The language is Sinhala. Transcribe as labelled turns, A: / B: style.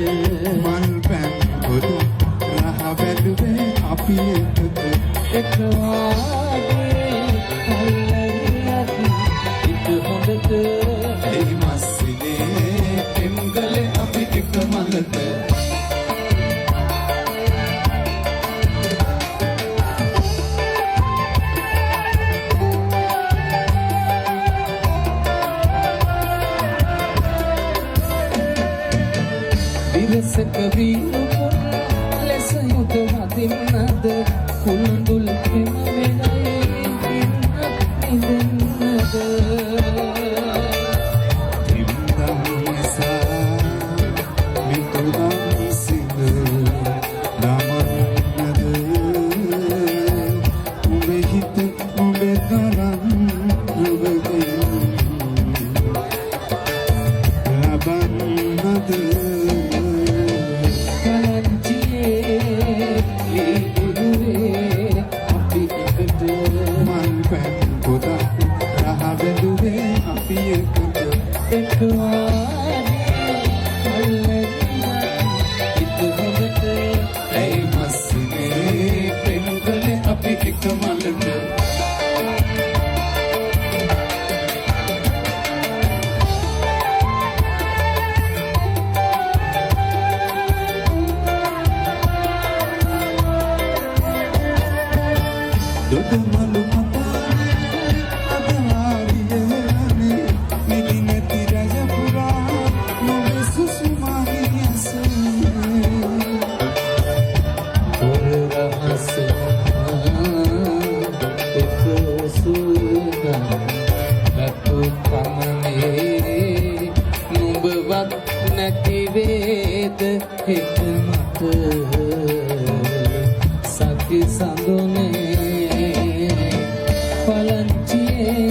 A: මල් පැන් පොද රහ බැලුවේ අපි එකට ඒ මස්සිනේ පෙම්ගලේ අපි එක මලට විරසක වීරුපුර ලෙස යුද වදින්නද කුළුඳුල් පෙම වෙනයි ඉන්නද තිම්දම් නිසා මිතුරම් සිඳ නමන්නද උඹේ හිත උඹේ තරම් ලබන්නද Malu mata adariye nidine tiraya pura nobe susumani ase or rahasya eksuga batu pamane nubbat nati ved hikmat saki sandone Palanchiye